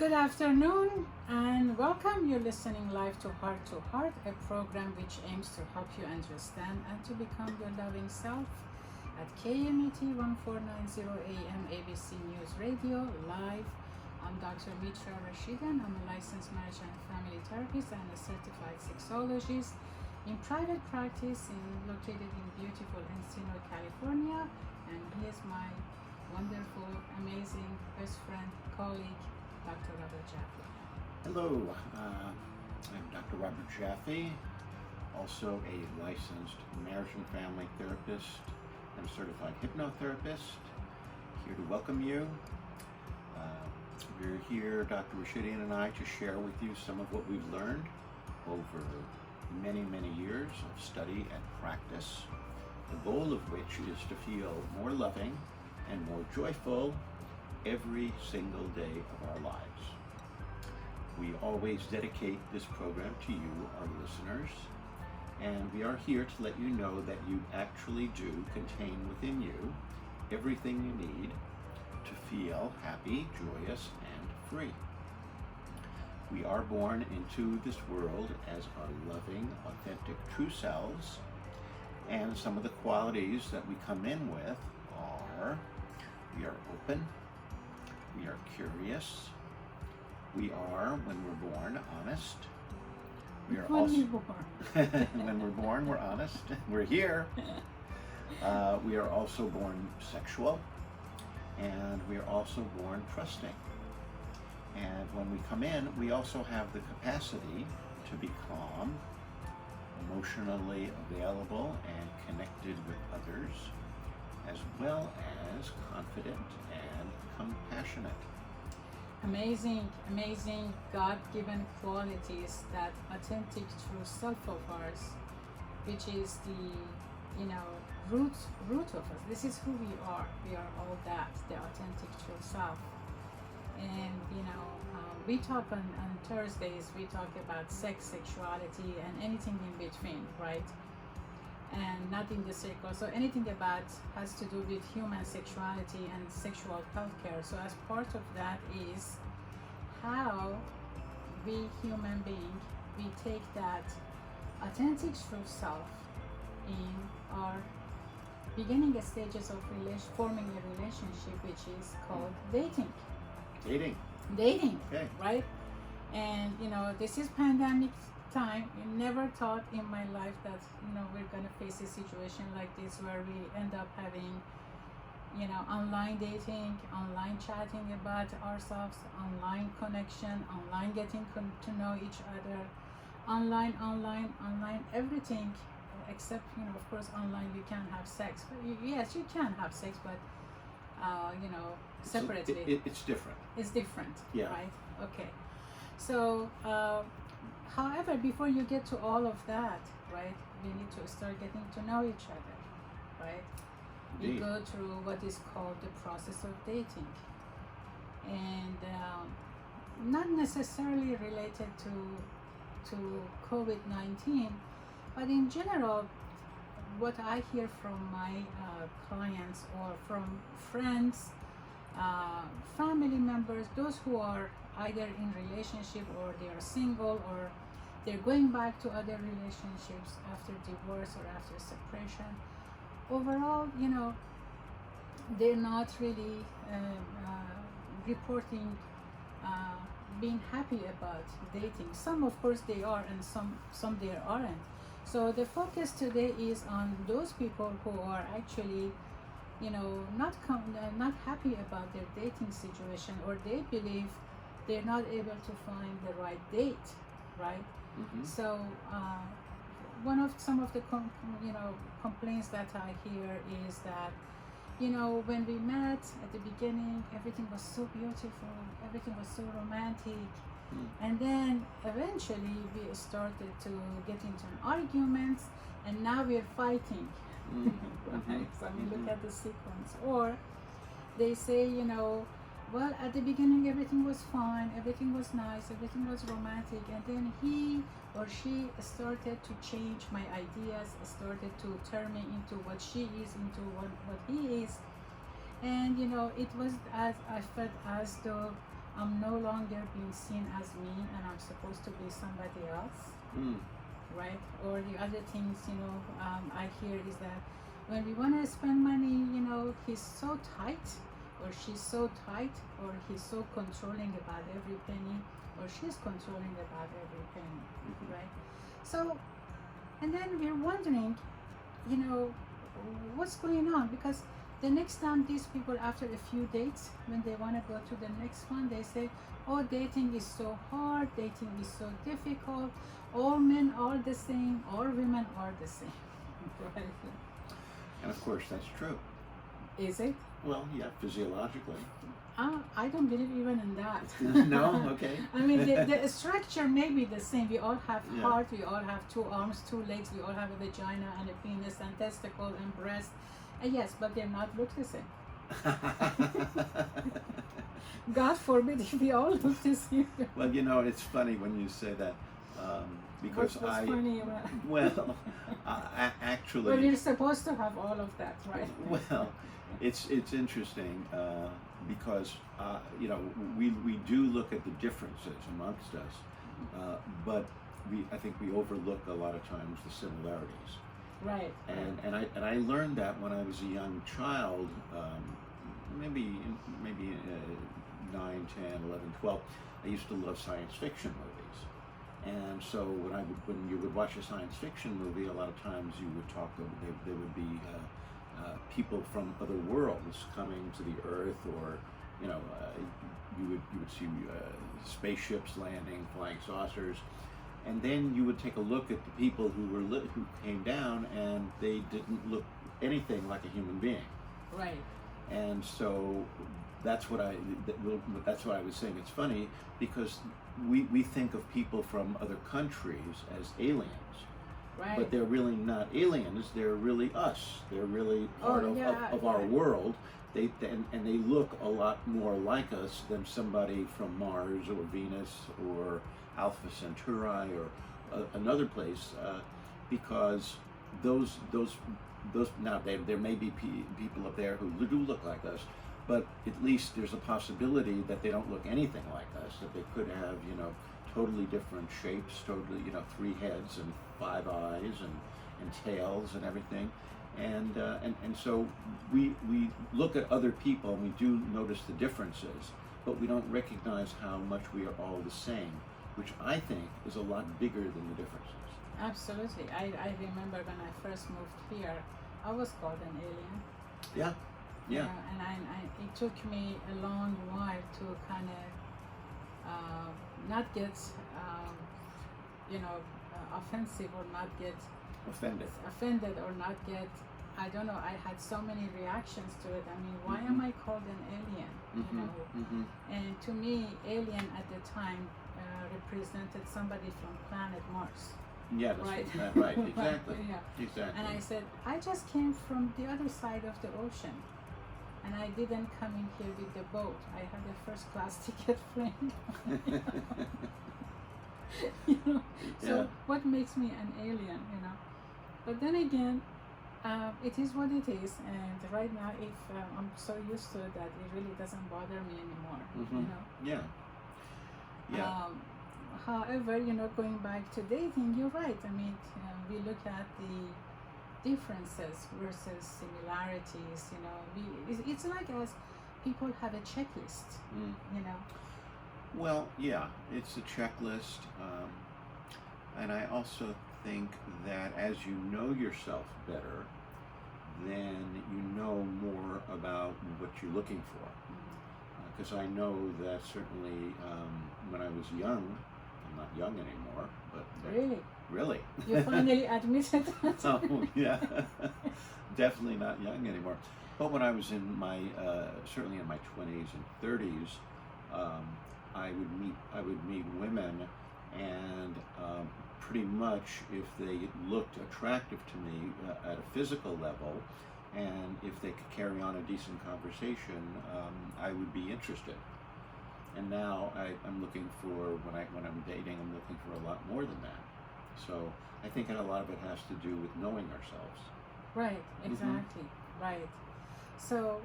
Good afternoon and welcome. You're listening live to Heart, a program which aims to help you understand and to become your loving self at KMET 1490 AM ABC News Radio live. I'm Dr. Mitra Rashidan. I'm a licensed marriage and family therapist and a certified sexologist in private practice located in beautiful Encino, California. And here's my wonderful, amazing best friend, colleague, Dr. Robert Jaffe. Hello, I'm Dr. Robert Jaffe, also a licensed marriage and family therapist and certified hypnotherapist. Here to welcome you. We're here, Dr. Rashidian and I, to share with you some of what we've learned over many, many years of study and practice, the goal of which is to feel more loving and more joyful every single day of our lives. We always dedicate this program to you, our listeners, and we are here to let you know that you actually do contain within you everything you need to feel happy, joyous, and free. We are born into this world as our loving, authentic, true selves, and some of the qualities that we come in with are: we are open, we are curious. We are, when we're born, honest. We are also when we're born, we're honest. We're here. We are also born sexual, and we are also born trusting. And when we come in, we also have the capacity to be calm, emotionally available, and connected with others, as well as confident and compassionate. Amazing God-given qualities, that authentic true self of ours, which is the root of us. This is who we are. We are all that, the authentic true self. And we talk on Thursdays, we talk about sex, sexuality, and anything in between, right? And not in the circle. So anything about has to do with human sexuality and sexual healthcare. So as part of that is how we human beings, we take that authentic true self in our beginning stages of forming a relationship, which is called dating. Okay. Right? And this is pandemic time. I never thought in my life that we're gonna face a situation like this where we end up having online dating, online chatting about ourselves, online connection, online getting to know each other, online everything except of course online you can have sex. But yes, you can have sex, but separately. It's different. It's different. Yeah. Right? Okay. So however, before you get to all of that, right, we need to start getting to know each other, right? Indeed. We go through what is called the process of dating, and not necessarily related to COVID-19, but in general, what I hear from my clients or from friends, family members, those who are either in relationship or they are single or they're going back to other relationships after divorce or after separation. Overall, they're not really reporting being happy about dating. Some, of course, they are, and some they aren't. So the focus today is on those people who are actually not happy about their dating situation, or they believe they're not able to find the right date, right? Mm-hmm. So some of the complaints that I hear is that when we met at the beginning, everything was so beautiful, everything was so romantic, and then eventually we started to get into an argument, and now we're fighting. Right? So we look at the sequence. Or they say, well, at the beginning everything was fine, everything was nice, everything was romantic, and then he or she started to change my ideas, started to turn me into what she is, into what he is. And it was as I felt as though I'm no longer being seen as me and I'm supposed to be somebody else, Mm. right? Or the other things, I hear is that when we want to spend money, he's so tight, or she's so tight, or he's so controlling about every penny, or she's controlling about every penny, Mhm. right? So, and then we're wondering, what's going on? Because the next time these people, after a few dates, when they want to go to the next one, they say, oh, dating is so hard, dating is so difficult, all men are the same, all women are the same. Right? And of course, that's true. Is it? Well, yeah, physiologically. I don't believe even in that. No? Okay. I mean, the structure may be the same. We all have Yeah. heart, we all have 2 arms, 2 legs, we all have a vagina and a penis and testicle and breast. Yes, but they're not look the same. God forbid if we all look the same. Well, it's funny when you say that, because What's funny about well, Well, actually, you're supposed to have all of that, right? well, it's interesting because we do look at the differences amongst us, but I think we overlook a lot of times the similarities. Right. And I learned that when I was a young child, maybe 9, 10, 11, 12. I used to love science fiction movies, and so when you would watch a science fiction movie, a lot of times you would talk. There would be people from other worlds coming to the Earth, or you would see spaceships landing, flying saucers. And then you would take a look at the people who came down, and they didn't look anything like a human being. Right. And so that's what I was saying. It's funny because we think of people from other countries as aliens, Right. but they're really not aliens. They're really us. They're really part of our world. They look a lot more like us than somebody from Mars or Venus or Alpha Centauri or another place, because those now there may be people up there who do look like us, but at least there's a possibility that they don't look anything like us. That they could have totally different shapes, totally 3 heads and 5 eyes and tails and everything. And so we look at other people and we do notice the differences, but we don't recognize how much we are all the same, which I think is a lot bigger than the differences. Absolutely. I remember when I first moved here, I was called an alien. Yeah. And it took me a long while to kind of not get offensive, or not get offended, or not get, I don't know, I had so many reactions to it. I mean, why am I called an alien? Mm-hmm. And to me, alien at the time represented somebody from planet Mars. Yeah, that's Right. right. Exactly. Yeah. Exactly. And I said, I just came from the other side of the ocean, and I didn't come in here with the boat. I had a first class ticket, friend. So Yeah. what makes me an alien? But then again, it is what it is, and right now, if I'm so used to it that it really doesn't bother me anymore. Mhm. Yeah. Yeah. However, going back to dating, you're right. I mean, we look at the differences versus similarities. It's like as people have a checklist. Mm. Well, yeah, it's a checklist, and I also think that as you know yourself better, then you know more about what you're looking for. Because I know that certainly when I was young, I'm not young anymore, but really, You finally admitted that. oh yeah, definitely not young anymore. But when I was in my certainly in my 20s and 30s, I would meet women, and pretty much if they looked attractive to me at a physical level, and if they could carry on a decent conversation, I would be interested. And now I'm looking for, when I'm dating, I'm looking for a lot more than that. So I think a lot of it has to do with knowing ourselves. Right, exactly, right. So,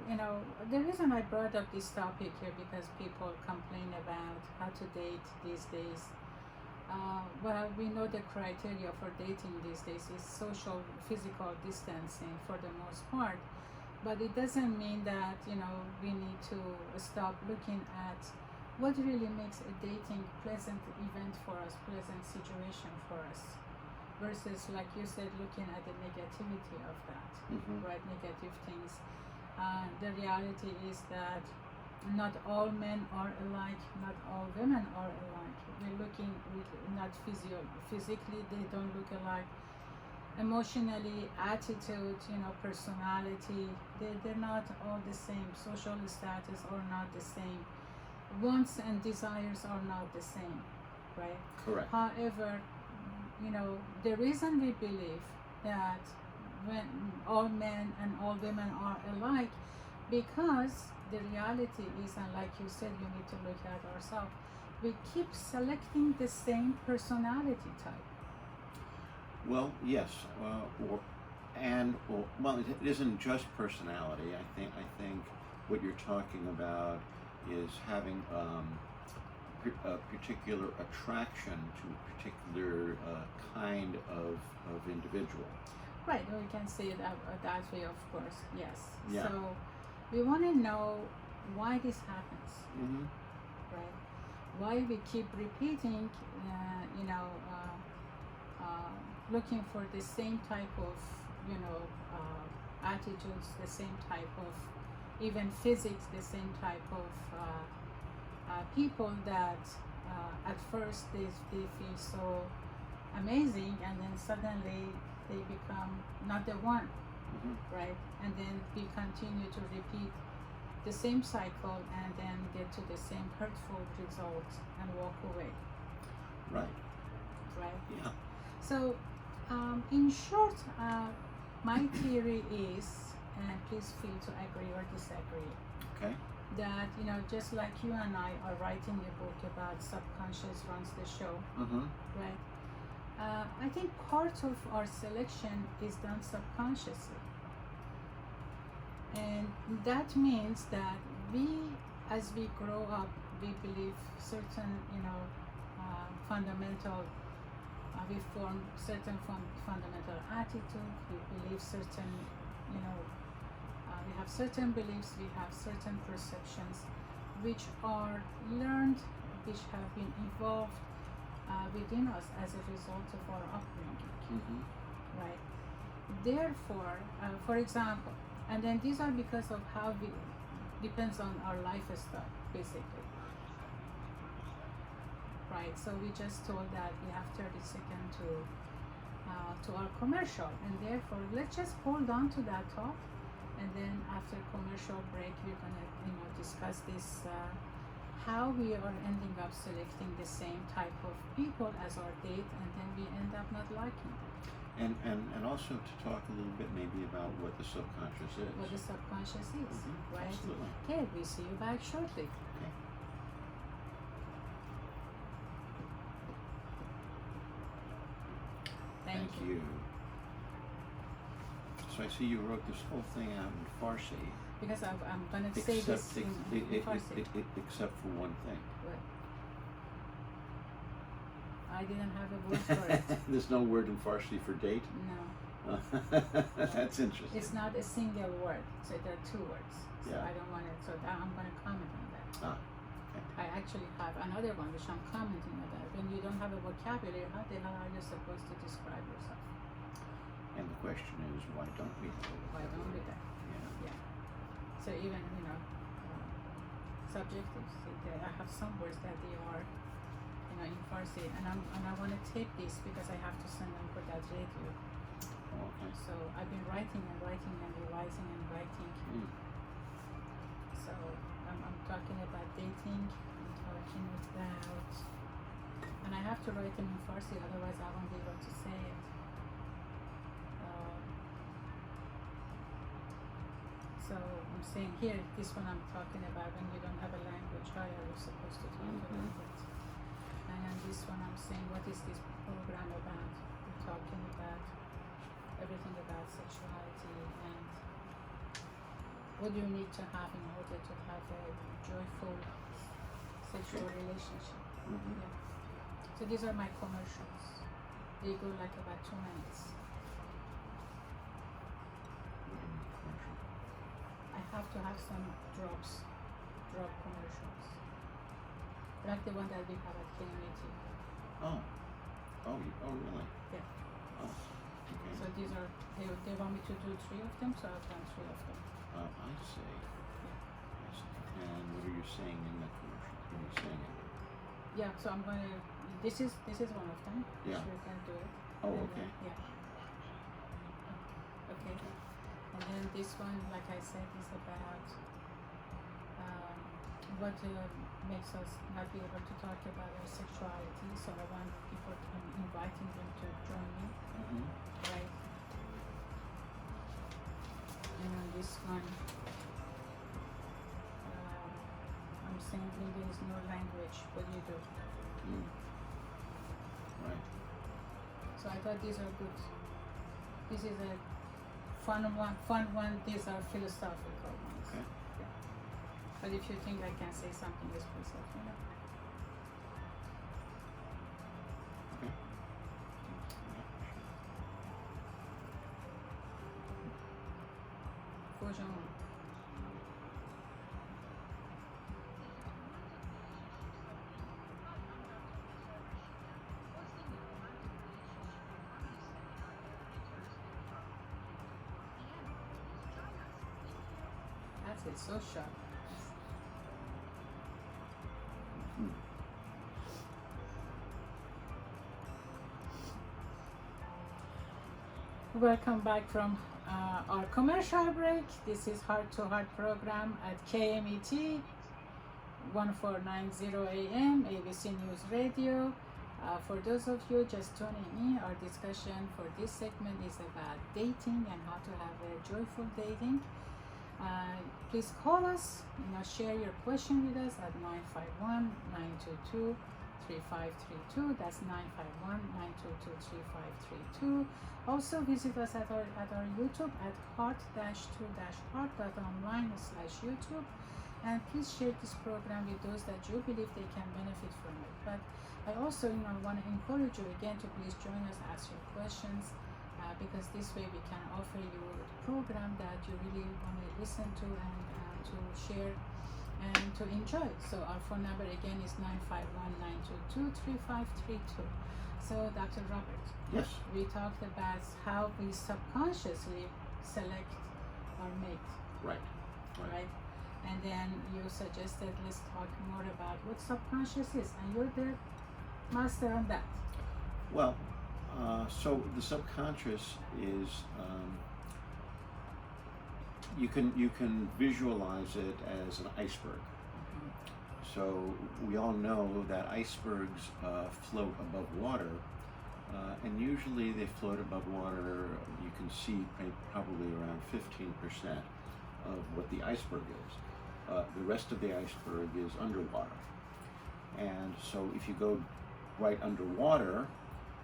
the reason I brought up this topic here because people complain about how to date these days. Well, we know the criteria for dating these days is social, physical distancing for the most part, but it doesn't mean that, we need to stop looking at what really makes a dating pleasant event for us, pleasant situation for us, versus, like you said, looking at the negativity of that, right? Negative things. The reality is that not all men are alike, not all women are alike. We're looking not physically, they don't look alike. Emotionally, attitude, personality, they're not all the same. Social status are not the same. Wants and desires are not the same, right? Correct. However, the reason we believe that when all men and all women are alike, because the reality is, and like you said, we need to look at ourselves, we keep selecting the same personality type. Well, yes, well, it isn't just personality. I think what you're talking about is having a particular attraction to a particular kind of individual. Right, we can say it that way, of course, yes. Yeah. So we want to know why this happens, right? Why we keep repeating, looking for the same type of, attitudes, the same type of, even physics, the same type of people that at first they feel so amazing, and then suddenly they become not the one, right? And then we continue to repeat the same cycle and then get to the same hurtful result and walk away. Right. Right? Yeah. So, in short, my theory is, and please feel to agree or disagree, Okay. that, just like you and I are writing a book about subconscious runs the show, right? I think part of our selection is done subconsciously. And that means that as we grow up, we believe certain, fundamental, we form certain fundamental attitude, we believe certain, we have certain beliefs, we have certain perceptions, which are learned, which have been evolved within us as a result of our upbringing, right? Therefore, for example, and then these are because of how we, depends on our lifestyle, basically. Right, so we just told that we have 30 seconds to our commercial, and therefore let's just hold on to that thought, and then after commercial break we're gonna discuss this, how we are ending up selecting the same type of people as our date, and then we end up not liking them. And also to talk a little bit maybe about what the subconscious is. What the subconscious is, right? Absolutely. Okay, we see you back shortly. Okay. Thank you. So I see you wrote this whole thing out in Farsi. Because I'm going to say this in Farsi. Except for one thing. What? I didn't have a word for it. There's no word in Farsi for date? No. That's interesting. It's not a single word, so there are two words. So Yeah. I don't want it, so I'm going to comment on that. Okay. I actually have another one which I'm commenting on that. When you don't have a vocabulary, how the hell are you supposed to describe yourself? And the question is, why don't we have a Why don't we that? Yeah. Yeah. So even, subjectives, I have some words that they are, in Farsi, and I want to tape this because I have to send them for that radio. Okay. So I've been writing and writing and revising and writing. So I'm talking about dating, I'm talking about, and I have to write them in Farsi, otherwise I won't be able to say it. So I'm saying here, this one I'm talking about when you don't have a language, how are you supposed to talk about it? And then this one I'm saying, what is this program about? We're talking about everything about sexuality and what do you need to have in order to have a joyful sexual relationship. Mm-hmm. Yeah. So these are my commercials. They go like about 2 minutes. Commercial. I have to have some drop commercials. Like the one that we have at KMAT. Oh. Oh, really? Yeah. Oh, okay. So these are, they want me to do 3 of them, so I've done 3 of them. I see. I see. And what are you saying in that commercial? What are you saying? Yeah, so I'm gonna, this is one of them. Yeah. So we can do it. Oh, And, okay. yeah. Okay. And then this one, like I said, is about what makes us not be able to talk about our sexuality. So I want people, I'm inviting them to join me, Mm-hmm. right? And on this one, I'm saying when there is no language, what do you do? Mm. Right. So I thought these are good. This is a fun one. These are philosophical ones. Okay. Yeah. But if you think I can say something, just please let me know. Okay. Fusion. That's it, so sharp. Mm. Welcome back from our commercial break. This is Heart to Heart program at KMET 1490 AM ABC News Radio. For those of you just tuning in, our discussion for this segment is about dating and how to have a joyful dating. Please call us, share your question with us at 951-922-3532. That's 951-922-3532. Also visit us at our YouTube at heart-to-heart.online/YouTube. And please share this program with those that you believe they can benefit from it. But I also want to encourage you again to please join us, ask your questions, because this way we can offer you a program that you really want to listen to and to share and to enjoy. So our phone number again is 951-922-3532. So Dr. Robert, Yes. we talked about how we subconsciously select our mate, Right. right? And then you suggested let's talk more about what subconscious is, and you're the master on that. Well, so the subconscious is you can visualize it as an iceberg. So we all know that icebergs float above water, and usually they float above water. You can see probably around 15% of what the iceberg is. The rest of the iceberg is underwater. And so if you go right underwater,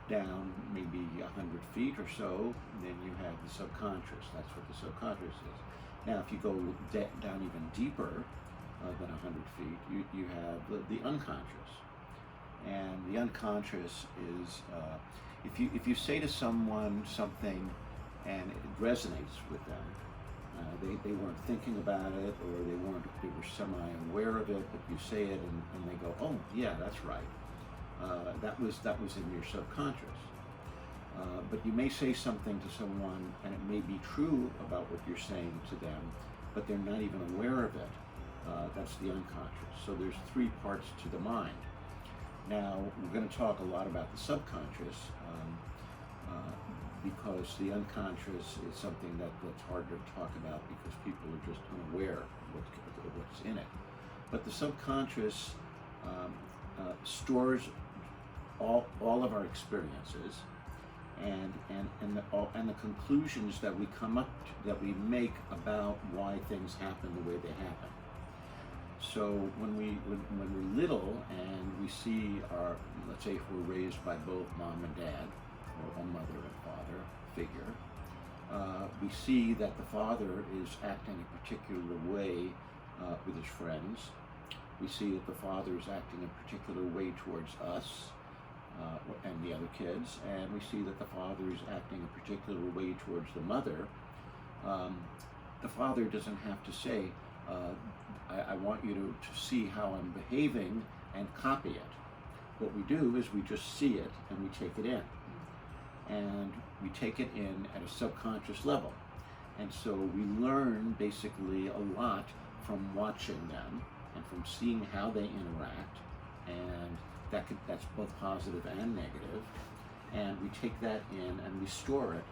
down maybe 100 feet or so, then you have the subconscious. That's what the subconscious is. Now, if you go down even deeper than 100 feet, you have the unconscious. And the unconscious is, if you say to someone something and it resonates with them, they weren't thinking about it, or they were semi-aware of it, but you say it and they go, oh yeah, that's right. That was in your subconscious. But you may say something to someone and it may be true about what you're saying to them, but they're not even aware of it. That's the unconscious. So there's 3 parts to the mind. Now, we're going to talk a lot about the subconscious because the unconscious is something that's hard to talk about because people are just unaware of what's in it. But the subconscious stores all of our experiences and the conclusions that we come up to, that we make about why things happen the way they happen. So when we're little and we see let's say if we're raised by both mom and dad, or a mother and father figure, we see that the father is acting a particular way with his friends. We see that the father is acting a particular way towards us and the other kids, and we see that the father is acting a particular way towards the mother. The father doesn't have to say, I want you to see how I'm behaving and copy it. What we do is we just see it and we take it in. And we take it in at a subconscious level. And so we learn basically a lot from watching them and from seeing how they interact. And that's both positive and negative. And we take that in and we store it.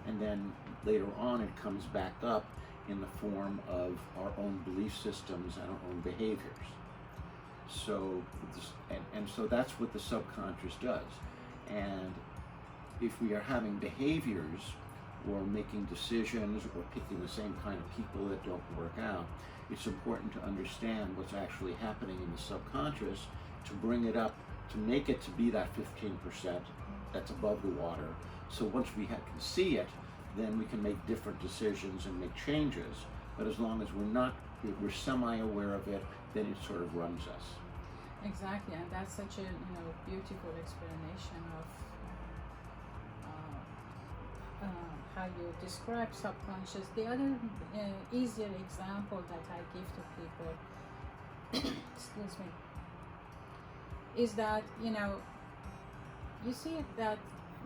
And then later on it comes back up in the form of our own belief systems and our own behaviors. So, so that's what the subconscious does. And if we are having behaviors or making decisions or picking the same kind of people that don't work out, it's important to understand what's actually happening in the subconscious to bring it up, to make it to be that 15% that's above the water. So once we can see it, then we can make different decisions and make changes. But as long as we're semi-aware of it, then it sort of runs us. Exactly, and that's such a beautiful explanation of how you describe subconscious. The other easier example that I give to people, excuse me, is that you see that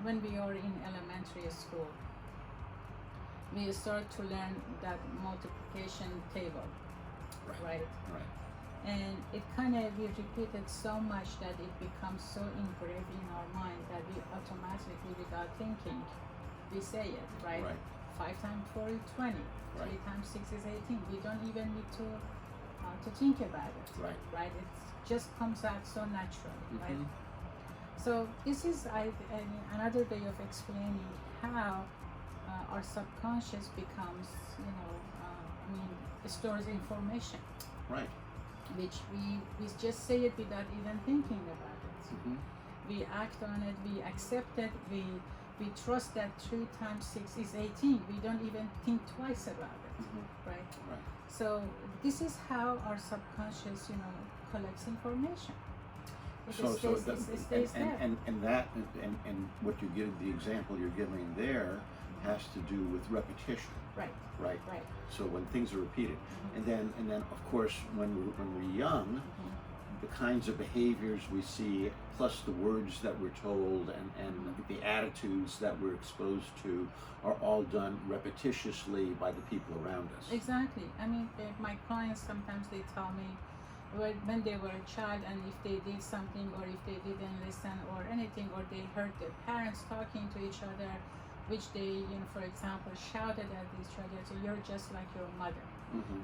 when we are in elementary school, we start to learn that multiplication table, right? And it we repeat it so much that it becomes so engraved in our mind that we automatically, without thinking, we say it, right? 5 times 4 is 20, 3 times 6 is 18. We don't even need to think about it, right? It just comes out so naturally, right? So this is another way of explaining how our subconscious becomes, stores information, right? Which we just say it without even thinking about it. We act on it, we accept it, we trust that 3 times 6 is 18. We don't even think twice about it, right? So this is how our subconscious, collects information. It stays there. And what you give, the example you're giving there, has to do with repetition. Right. So when things are repeated, and then of course when we're young, the kinds of behaviors we see, plus the words that we're told, and the attitudes that we're exposed to, are all done repetitiously by the people around us. Exactly. My clients sometimes they tell me when they were a child, and if they did something, or if they didn't listen, or anything, or they heard their parents talking to each other, which they, for example, shouted at each other, so you're just like your mother,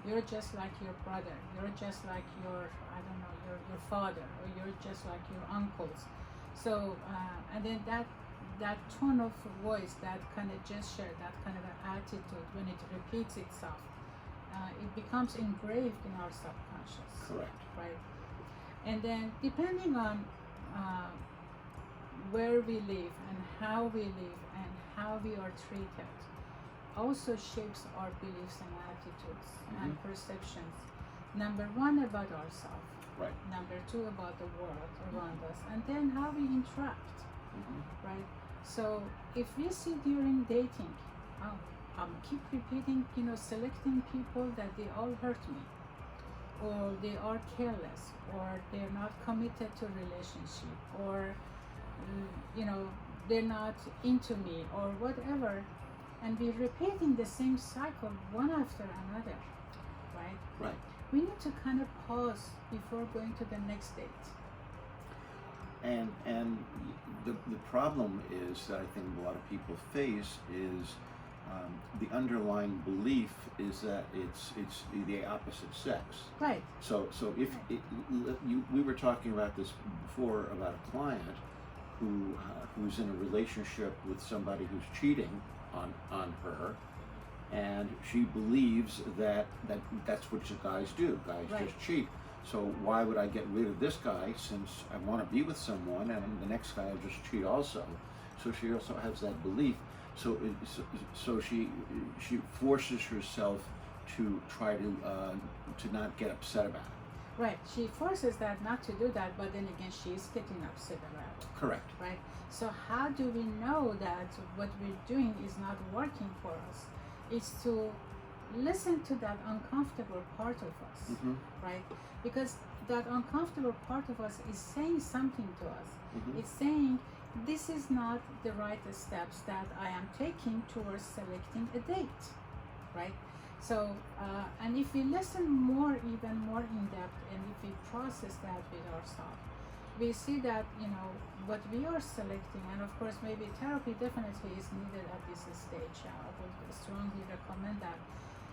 you're just like your brother, you're just like your father, or you're just like your uncles. So, and then that tone of voice, that kind of gesture, that kind of attitude, when it repeats itself, it becomes engraved in our subconscious. Correct. Right? And then, depending on where we live and how we live and how we are treated, also shapes our beliefs and attitudes and perceptions. Number 1, about ourselves. Number 2, about the world around us, and then how we interact. Right? So if we see during dating, keep repeating, selecting people that they all hurt me, or they are careless, or they're not committed to relationship, or they're not into me, or whatever, and we're repeating the same cycle one after another, right? We need to kind of pause before going to the next date. And the problem is that I think a lot of people face is the underlying belief is that it's the opposite sex. Right. So if we were talking about this before, about a client who's in a relationship with somebody who's cheating on her, and she believes that's what guys do. Guys just cheat. So why would I get rid of this guy, since I want to be with someone, and the next guy will just cheat also? So she also has that belief. So she forces herself to try to not get upset about it. Right. She forces that not to do that, but then again, she is getting upset about it. Correct. Right. So how do we know that what we're doing is not working for us? It's to listen to that uncomfortable part of us, Mm-hmm. right? Because that uncomfortable part of us is saying something to us. Mm-hmm. It's saying, this is not the right steps that I am taking towards selecting a date, right? So, and if we listen even more in depth, and if we process that with ourselves, we see that, what we are selecting, and of course, maybe therapy definitely is needed at this stage. I would strongly recommend that.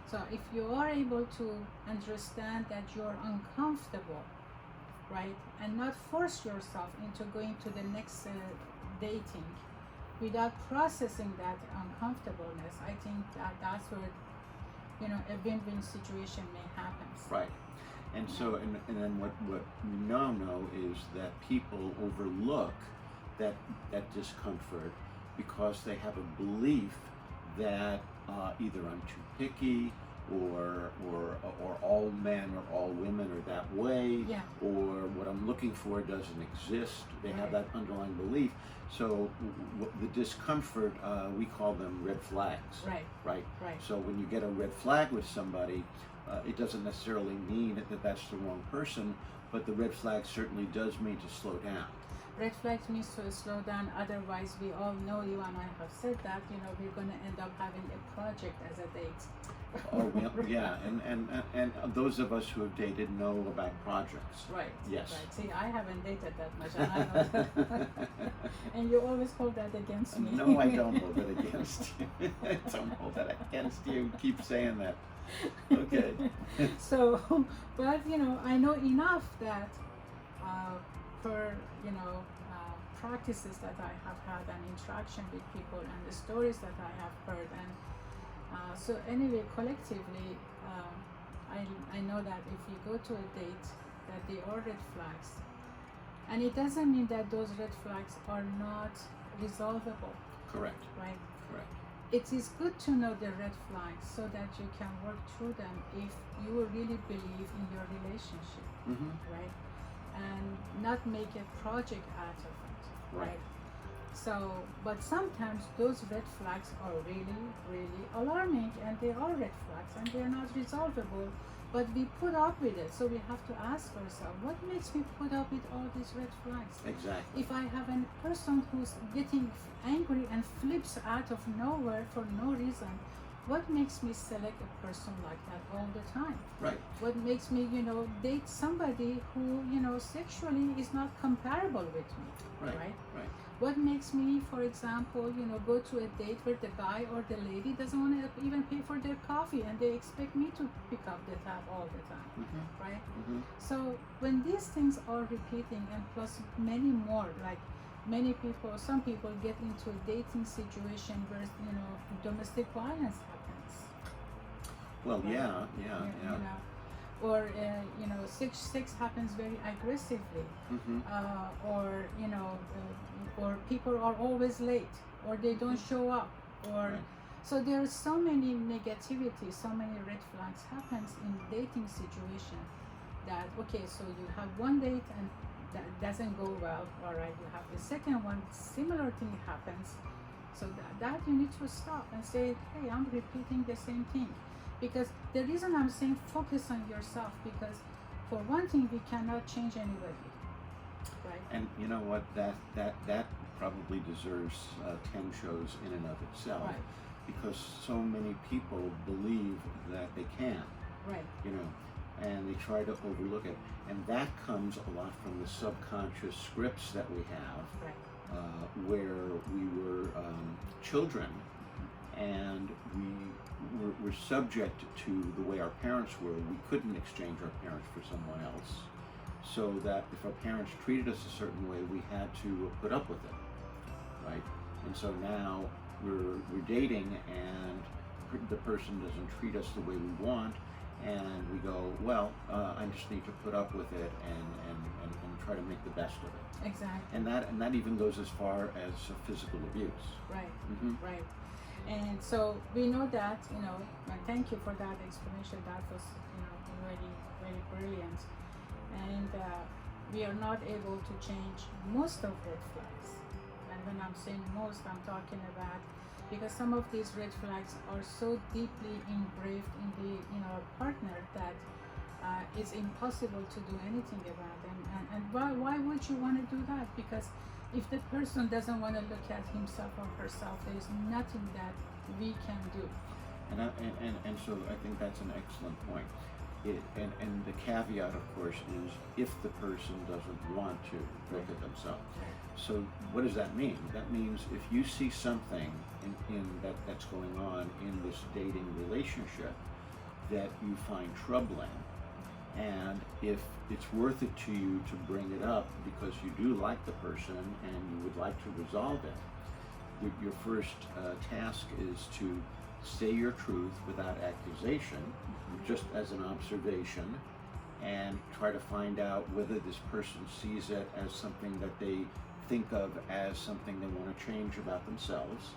So, if you are able to understand that you're uncomfortable, right, and not force yourself into going to the next dating without processing that uncomfortableness, I think that's where a win-win situation may happen. Right. And so, and then what we now know is that people overlook that discomfort because they have a belief that either I'm too picky, or all men or all women are that way, Yeah. or what I'm looking for doesn't exist. They have Right. that underlying belief. So the discomfort, we call them red flags. Right. Right. Right. So when you get a red flag with somebody, it doesn't necessarily mean that that's the wrong person, but the red flag certainly does mean to slow down. Red flags means to slow down. Otherwise, we all know, you and I have said that, we're going to end up having a project as a date. Oh, yeah, and those of us who have dated know about projects. Right. Yes. Right. See, I haven't dated that much, and I know that. And you always hold that against me. No, I don't hold it against you. I don't hold that against you. Keep saying that. Okay. So, but I know enough that for practices that I have had and interaction with people and the stories that I have heard, and so anyway, collectively, I know that if you go to a date, that there are red flags, and it doesn't mean that those red flags are not resolvable. Correct. Right. Correct. It is good to know the red flags so that you can work through them if you really believe in your relationship, Mm-hmm. right? And not make a project out of it, right? So, but sometimes those red flags are really, really alarming, and they are red flags and they are not resolvable, but we put up with it. So we have to ask ourselves, what makes me put up with all these red flags? Exactly. If I have a person who's getting angry and flips out of nowhere for no reason, what makes me select a person like that all the time? Right. What makes me, date somebody who, sexually is not comparable with me, Right. right? Right. What makes me, for example, go to a date where the guy or the lady doesn't want to even pay for their coffee, and they expect me to pick up the tab all the time, Mm-hmm. right? Mm-hmm. So when these things are repeating, and plus many more, like some people get into a dating situation where domestic violence happens. Well, Right. yeah. Or sex happens very aggressively, Mm-hmm. or people are always late, or they don't show up, or Right. so there are so many negativity, so many red flags happens in dating situation that, okay, so you have one date and that doesn't go well, all right, you have the second one, similar thing happens, so that you need to stop and say, hey, I'm repeating the same thing. Because the reason I'm saying focus on yourself, because for one thing, we cannot change anybody, right? And you know what? That probably deserves 10 shows in and of itself, Right. because so many people believe that they can, Right. and they try to overlook it. And that comes a lot from the subconscious scripts that we have, Right. where we were children, and we're subject to the way our parents were. We couldn't exchange our parents for someone else, so that if our parents treated us a certain way, we had to put up with it, right? And so now we're dating, and the person doesn't treat us the way we want, and we go, well, I just need to put up with it and try to make the best of it. Exactly. And that even goes as far as physical abuse. Right. Mm-hmm. Right. And so we know that, and thank you for that explanation. That was, very, very brilliant. And we are not able to change most of red flags. And when I'm saying most, I'm talking about, because some of these red flags are so deeply engraved in our partner that it's impossible to do anything about them. And why would you want to do that? Because if the person doesn't want to look at himself or herself, there is nothing that we can do. And so I think that's an excellent point. And the caveat, of course, is if the person doesn't want to look at themselves. So what does that mean? That means if you see something in that's going on in this dating relationship that you find troubling, and if it's worth it to you to bring it up because you do like the person and you would like to resolve it, your first task is to say your truth without accusation, just as an observation, and try to find out whether this person sees it as something that they think of as something they want to change about themselves.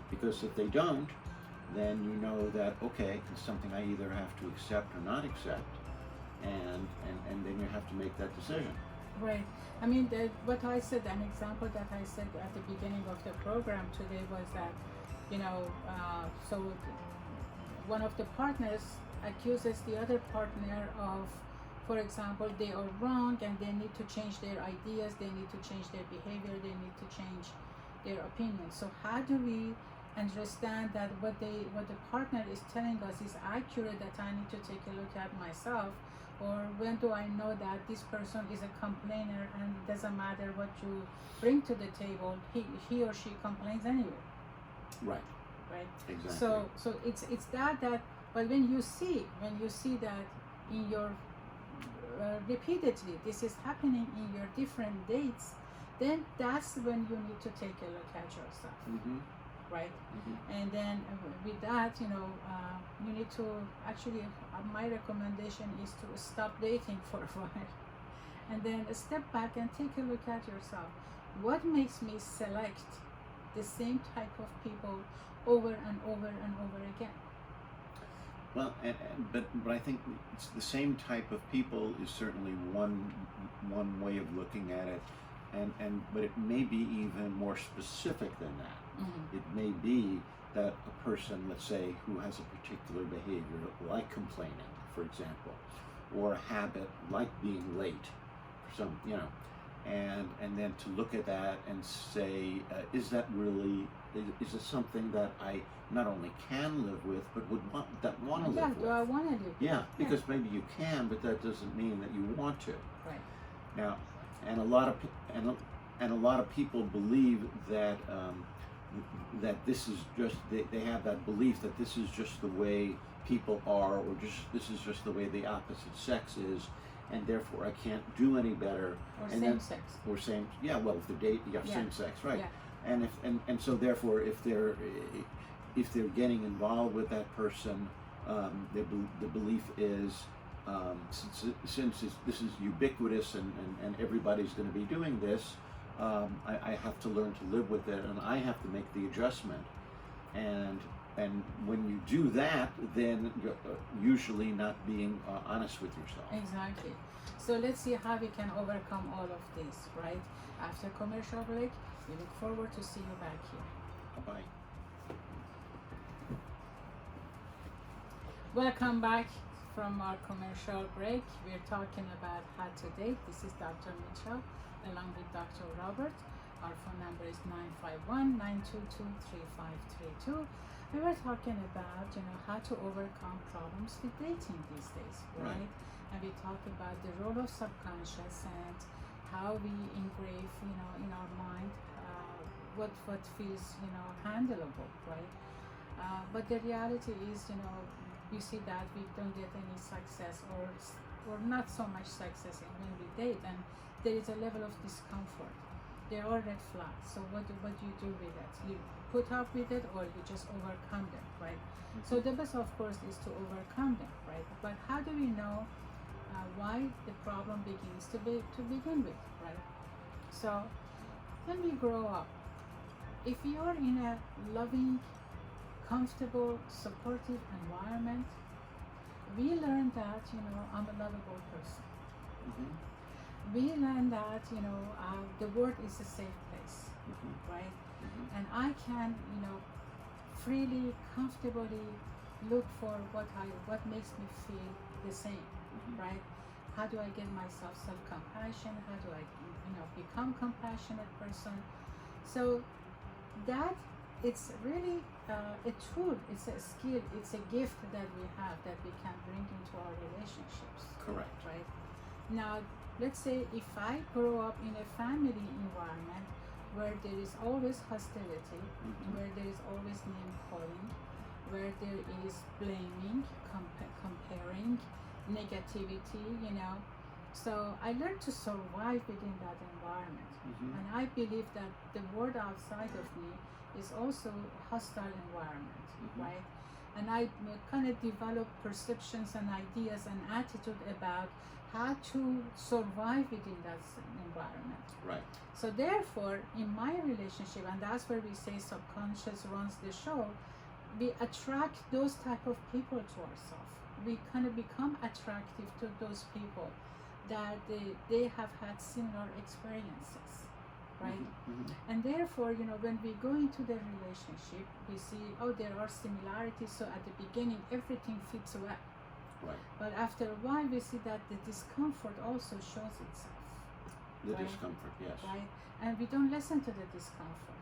Because if they don't, then you know that, okay, it's something I either have to accept or not accept, and then you have to make that decision. Right. I mean, what I said, an example that I said at the beginning of the program today was that, so one of the partners accuses the other partner of, for example, they are wrong and they need to change their ideas, they need to change their behavior, they need to change their opinion. So how do we understand that what the partner is telling us is accurate, that I need to take a look at myself? Or when do I know that this person is a complainer and it doesn't matter what you bring to the table, he or she complains anyway? Right. Right. Exactly. So it's that but when you see that in your repeatedly this is happening in your different dates, then that's when you need to take a look at yourself. Mm-hmm. Right. Mm-hmm. And then with that, you need to actually, my recommendation is to stop dating for a while and then step back and take a look at yourself. What makes me select the same type of people over and over and over again? Well, but I think it's the same type of people is certainly one way of looking at it, but it may be even more specific than that. Mm-hmm. It may be that a person, let's say, who has a particular behavior, like complaining, for example, or a habit like being late, for some, and then to look at that and say, is that really, is it something that I not only can live with, but would want to live with? Do I want to live with? Yeah, because maybe you can, but that doesn't mean that you want to. Right. Now, and a lot of people believe that that this is just they have that belief that this is just the way people are, or this is just the way the opposite sex is, and therefore I can't do any better. Or and same sex. Or same, yeah. Well, if they're same sex, right? Yeah. And so therefore, if they're getting involved with that person, the belief is since this is ubiquitous and everybody's going to be doing this, I have to learn to live with it, and I have to make the adjustment. And when you do that, then you're usually not being honest with yourself. Exactly. So let's see how we can overcome all of this, right? After commercial break, we look forward to see you back here. Bye-bye. Welcome back from our commercial break. We're talking about how to date. This is Dr. Mitchell along with Dr. Robert. Our phone number is 951-922-3532. We were talking about, how to overcome problems with dating these days, right? And we talked about the role of subconscious and how we engrave, in our mind what feels, handleable, right? But the reality is, we see that we don't get any success or not so much success when we date, and there is a level of discomfort. There are red flags. So what do you do with it? You put up with it, or you just overcome them, right? Mm-hmm. So the best, of course, is to overcome them, right? But how do we know why the problem begins to begin with, right? So when we grow up, if you're in a loving, comfortable, supportive environment, we learn that I'm a lovable person. Mm-hmm. We learn that the world is a safe place, Mm-hmm. right? Mm-hmm. And I can freely, comfortably look for what makes me feel the same, Mm-hmm. right? How do I get myself self-compassion? How do I become compassionate person? So that it's really a tool, it's a skill, it's a gift that we have that we can bring into our relationships. Correct. Right? Now, let's say if I grow up in a family environment where there is always hostility, Mm-hmm. where there is always name calling, where there is blaming, comparing, negativity, So I learned to survive within that environment. Mm-hmm. And I believe that the world outside of me is also a hostile environment, Mm-hmm. right? And I kind of develop perceptions and ideas and attitude about how to survive within that environment. Right. So therefore, in my relationship, and that's where we say subconscious runs the show, we attract those type of people to ourselves. We kind of become attractive to those people that they have had similar experiences, right? Mm-hmm. Mm-hmm. And therefore, when we go into the relationship, we see, there are similarities. So at the beginning, everything fits well. Right. But after a while, we see that the discomfort also shows itself. The Right. discomfort, yes. Right? And we don't listen to the discomfort.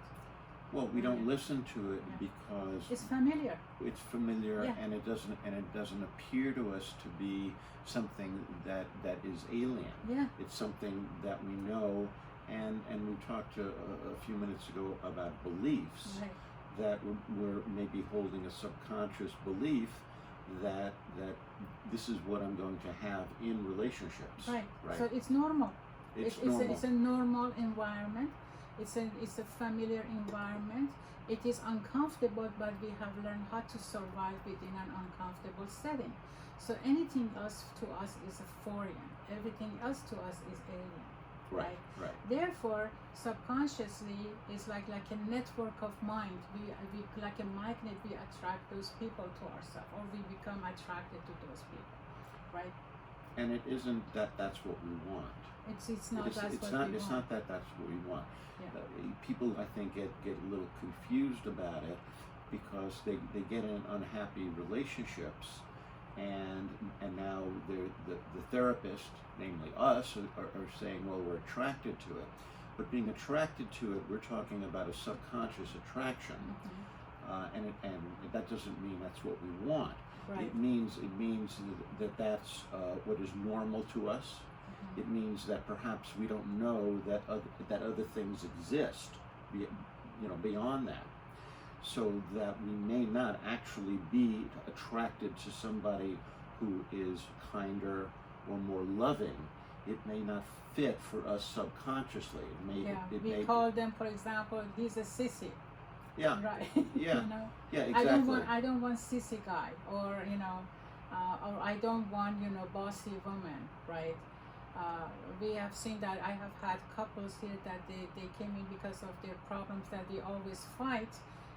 Well, we don't Yeah. listen to it Yeah. because It's familiar. it's familiar, Yeah. and it doesn't appear to us to be something that is alien. Yeah. It's something that we know, and we talked a few minutes ago about beliefs, Right. that we're maybe holding a subconscious belief that this is what I'm going to have in relationships. Right. Right. So it's normal. It's It's normal. a normal environment. It's a familiar environment. It is uncomfortable, but we have learned how to survive within an uncomfortable setting. So anything else to us is a foreign. Everything else to us is alien. Right. Right. Therefore, subconsciously is like a network of mind. We like a magnet. We attract those people to ourselves, or we become attracted to those people, right? And it isn't that that's what we want. It's not It's that's what not. we It's want. not that that's what we want. Yeah. People, I think, get a little confused about it because they get in unhappy relationships, and now the therapist, namely us, are saying, well, we're attracted to it. But being attracted to it, we're talking about a subconscious attraction, Mhm. and that doesn't mean that's what we want. Right. It means that's what is normal to us. Mhm. It means that perhaps we don't know that other things exist, beyond that, so that we may not actually be attracted to somebody who is kinder or more loving. It may not fit for us subconsciously. It may. Yeah, It we may. call them, for example, he's a sissy, Yeah. right? Yeah. I Yeah. don't Exactly. want sissy guy, or or I don't want bossy woman, right? We have seen that. I have had couples here that they came in because of their problems, that we always fight,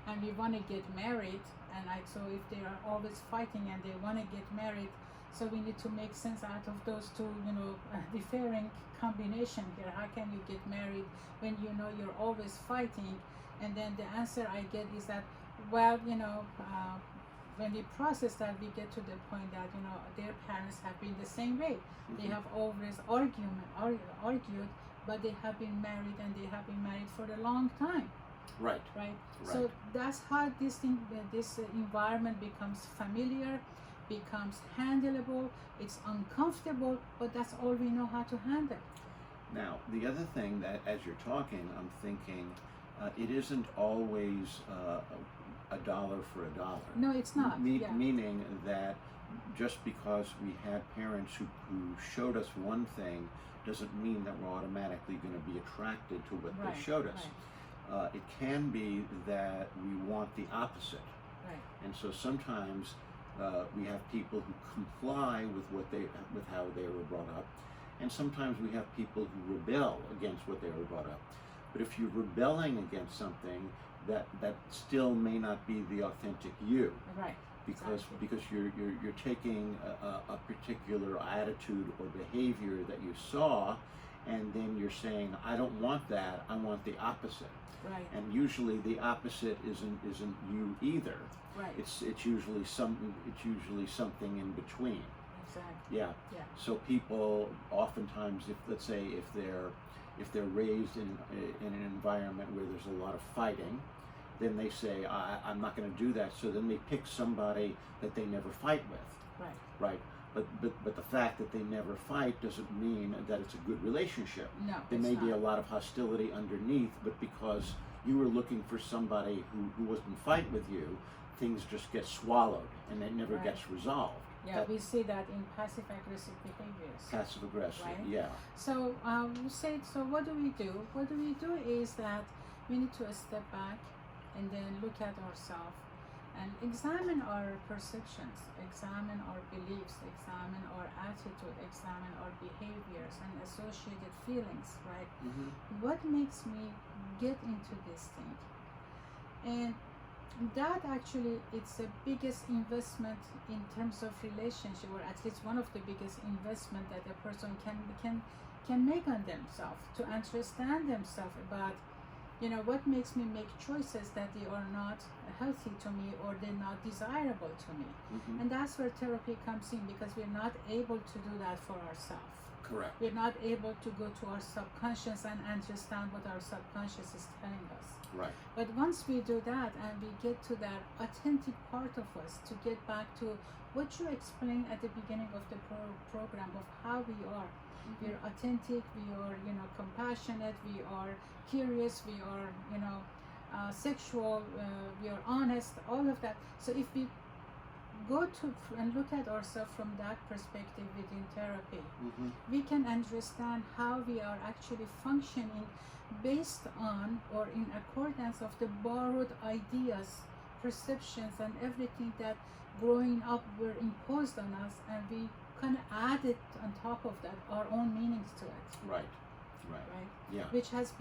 and we want to get married. And so if they are always fighting and they want to get married, so we need to make sense out of those two differing combination here. How can you get married when you're always fighting? And then the answer I get is that, well, when we process that, we get to the point that their parents have been the same way. They Mhm. have always argued, but they have been married, and they have been married for a long time, Right. right? Right. So that's how this environment becomes familiar, becomes handleable. It's uncomfortable, but that's all we know how to handle. Now, the other thing that, as you're talking, I'm thinking, it isn't always a dollar for a dollar. No, it's not. Yeah. Meaning that just because we had parents who showed us one thing doesn't mean that we're automatically going to be attracted to what Right, they showed us. right. It can be that we want the opposite. Right. And so sometimes We have people who comply with how they were brought up, and sometimes we have people who rebel against what they were brought up. But if you're rebelling against something, that still may not be the authentic you. Right. Because Exactly. because you're taking a particular attitude or behavior that you saw, and then you're saying, I don't want that. I want the opposite. Right. And usually the opposite isn't you either. Right. It's usually something in between. Exactly. Yeah. Yeah. So people oftentimes, if let's say if they're raised in an environment where there's a lot of fighting, then they say, I'm not going to do that. So then they pick somebody that they never fight with. Right. Right. But the fact that they never fight doesn't mean that it's a good relationship. No. There it's may be a not. lot of hostility underneath, but because you were looking for somebody who wasn't fight with you, things just get swallowed and it never Right. gets resolved. Yeah, we see that in passive aggressive behaviors. Passive aggressive, Right. yeah. So we say, so what do we do? What do we do is that we need to step back and then look at ourselves and examine our perceptions, examine our beliefs, examine our attitude, examine our behaviors and associated feelings, right? Mm-hmm. What makes me get into this thing? And that actually it's the biggest investment in terms of relationship, or at least one of the biggest investment that a person can make on themselves, to understand themselves about, you know, what makes me make choices that they are not healthy to me or they're not desirable to me. Mm-hmm. And that's where therapy comes in, because we're not able to do that for ourselves. Correct. We're not able to go to our subconscious and understand what our subconscious is telling us. Right. But once we do that and we get to that authentic part of us, to get back to what you explained at the beginning of the program of how we are. Mm-hmm. We're authentic, we are, you know, compassionate, we are curious, we are, you know, sexual, we are honest, all of that. So if we go to and look at ourselves from that perspective within therapy, Mm-hmm. we can understand how we are actually functioning based on or in accordance of the borrowed ideas, perceptions and everything that growing up were imposed on us, and we kind of added on top of that our own meanings to it, Right. Right. right? Yeah. Which has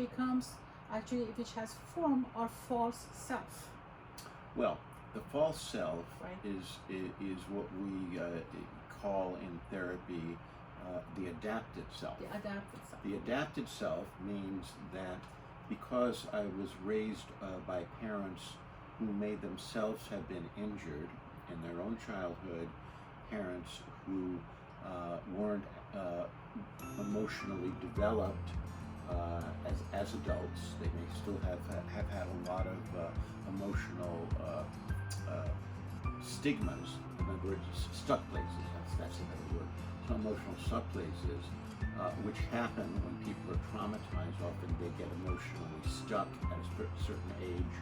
formed our false self. Well, the false self Right. is what we call in therapy the adapted self. The adapted self. The adapted self means that because I was raised by parents who may themselves have been injured in their own childhood, parents who weren't emotionally developed as adults, they may still have had a lot of emotional stigmas. In other words, stuck places. That's another word. So emotional stuck places, which happen when people are traumatized. Often they get emotionally stuck at a certain age,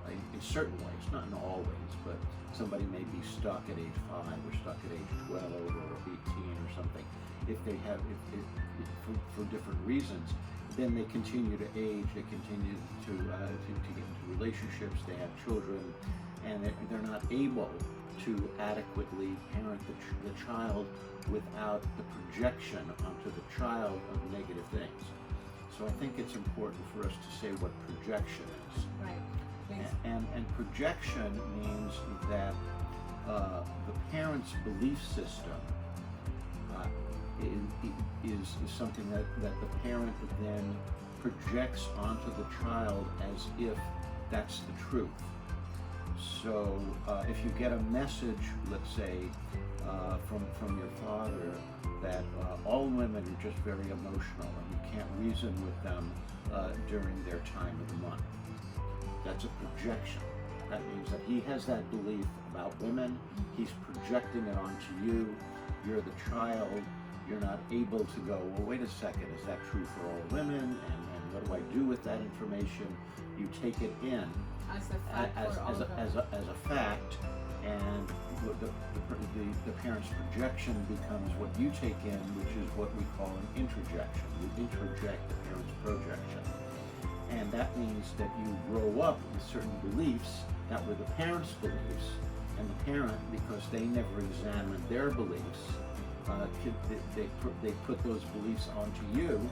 in certain ways, not in all ways, but somebody may be stuck at age 5 or stuck at age 12 or 18 or something. If they have, for different reasons, then they continue to age, they continue to get into relationships, they have children, and they're not able to adequately parent the child without the projection onto the child of negative things. So I think it's important for us to say what projection is. Right. Please. And projection means that the parent's belief system is something that the parent then projects onto the child as if that's the truth. So if you get a message, let's say, from your father that all women are just very emotional and you can't reason with them during their time of the month, that's a projection. That means that he has that belief about women, he's projecting it onto you, you're the child, you're not able to go, well, wait a second, is that true for all women? And what do I do with that information? You take it in As a fact for all of them. as a fact, and the parent's projection becomes what you take in, which is what we call an introjection. You introject the parent's projection. And that means that you grow up with certain beliefs that were the parents' beliefs, and the parent, because they never examined their beliefs, they put those beliefs onto you,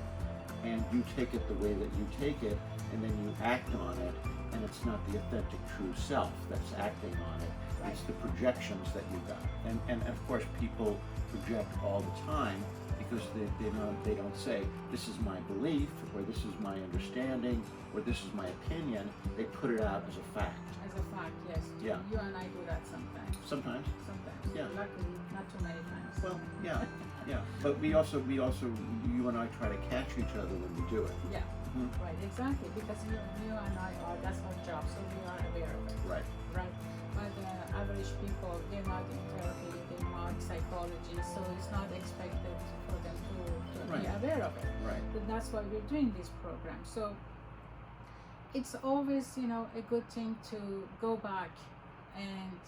and you take it the way that you take it, and then you act on it, and it's not the authentic true self that's acting on it. Right. It's the projections that you got. And of course people project all the time, because they don't say, this is my belief, or this is my understanding, or this is my opinion. They put it out as a fact. As a fact, yes. Yeah. You and I do that sometimes. Sometimes. Sometimes. Yeah. Luckily, not too many times. Well, yeah, yeah. But we also, you and I try to catch each other when we do it. Yeah. Mhm. Right, exactly. Because you and I are, that's our job, so we are aware of it. Right. Right. But average people, they're not in therapy, they're not psychology, so it's not expected for them to Right. be aware of it. Right. But that's why we're doing this program. So it's always, a good thing to go back and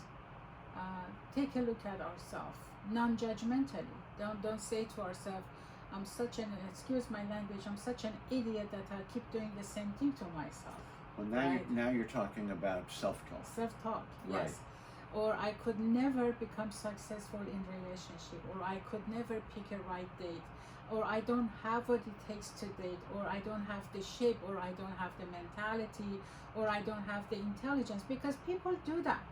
take a look at ourselves, non-judgmentally. Don't say to ourselves, I'm such an, excuse my language, I'm such an idiot that I keep doing the same thing to myself. Well, now Right. now you're talking about self-talk. Self-talk, Right. yes. Or I could never become successful in relationship, or I could never pick a right date, or I don't have what it takes to date, or I don't have the shape, or I don't have the mentality, or I don't have the intelligence, because people do that,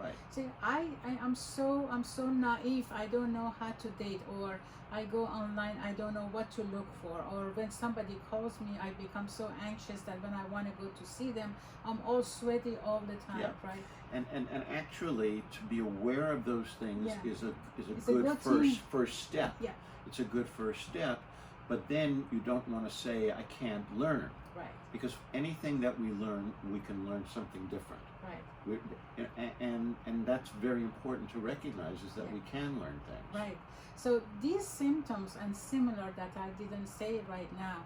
Right. See, I'm so naive, I don't know how to date, or I go online, I don't know what to look for, or when somebody calls me, I become so anxious that when I want to go to see them, I'm all sweaty all the time, Yeah. right? And actually, to be aware of those things Yeah. is a It's a good good first step. Yeah. It's a good first step, but then you don't want to say I can't learn, Right, because anything that we learn, we can learn something different. right, And that's very important to recognize, is that Yeah. we can learn things. right. So these symptoms and similar that I didn't say right now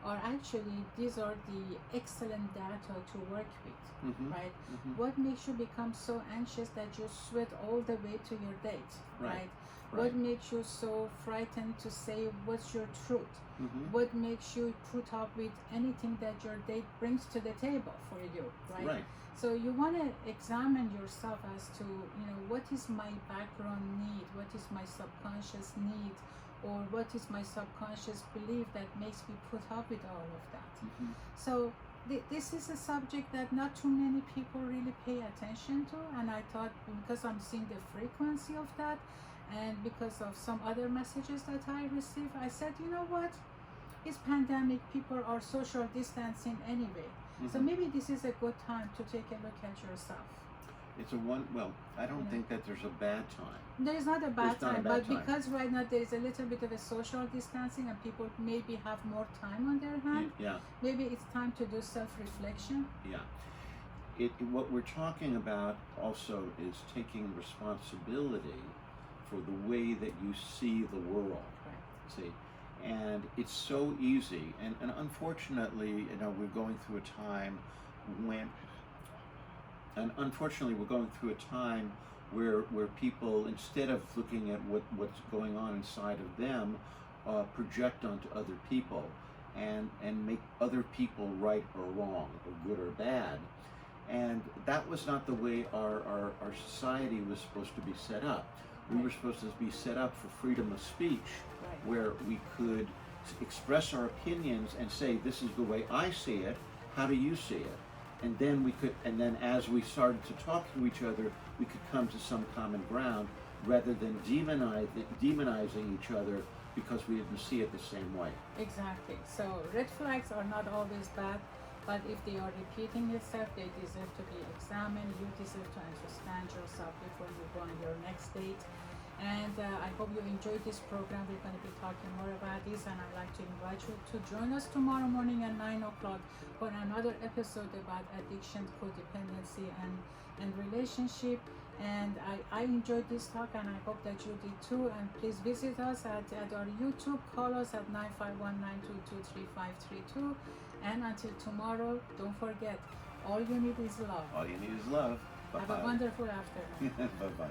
are actually, these are the excellent data to work with, Mm-hmm. right? Mm-hmm. What makes you become so anxious that you sweat all the way to your date, Right. right? Right. What makes you so frightened to say what's your truth? Mm-hmm. What makes you put up with anything that your date brings to the table for you, right? Right. So you want to examine yourself as to, what is my background need? What is my subconscious need? Or what is my subconscious belief that makes me put up with all of that? Mm-hmm. So this is a subject that not too many people really pay attention to, and I thought, because I'm seeing the frequency of that, and because of some other messages that I received, I said, you know what? It's pandemic, people are social distancing anyway. So Mhm. maybe this is a good time to take a look at yourself. It's I don't think that there's a bad time. There is not a bad There's not a time, bad but time. because right now there is a little bit of a social distancing and people maybe have more time on their hand, Yeah. maybe it's time to do self-reflection. Yeah. What we're talking about also is taking responsibility for the way that you see the world. Right. See, and it's so easy, and unfortunately, we're going through a time where people, instead of looking at what's going on inside of them, project onto other people and make other people right or wrong, or good or bad. And that was not the way our society was supposed to be set up. We were supposed to be set up for freedom of speech, Right. where we could express our opinions and say, this is the way I see it, how do you see it? And then as we started to talk to each other, we could come to some common ground, rather than demonizing each other because we didn't see it the same way. Exactly. So red flags are not always bad, but if they are repeating itself, they deserve to be examined. You deserve to understand yourself before you go on your next date. And I hope you enjoyed this program. We're going to be talking more about this, and I'd like to invite you to join us tomorrow morning at 9 o'clock for another episode about addiction, codependency, and relationship. And I enjoyed this talk, and I hope that you did too. And please visit us at our YouTube. Call us at 951-922-3532. And until tomorrow, don't forget, all you need is love. All you need is love. Bye-bye. Have a wonderful afternoon. Bye-bye.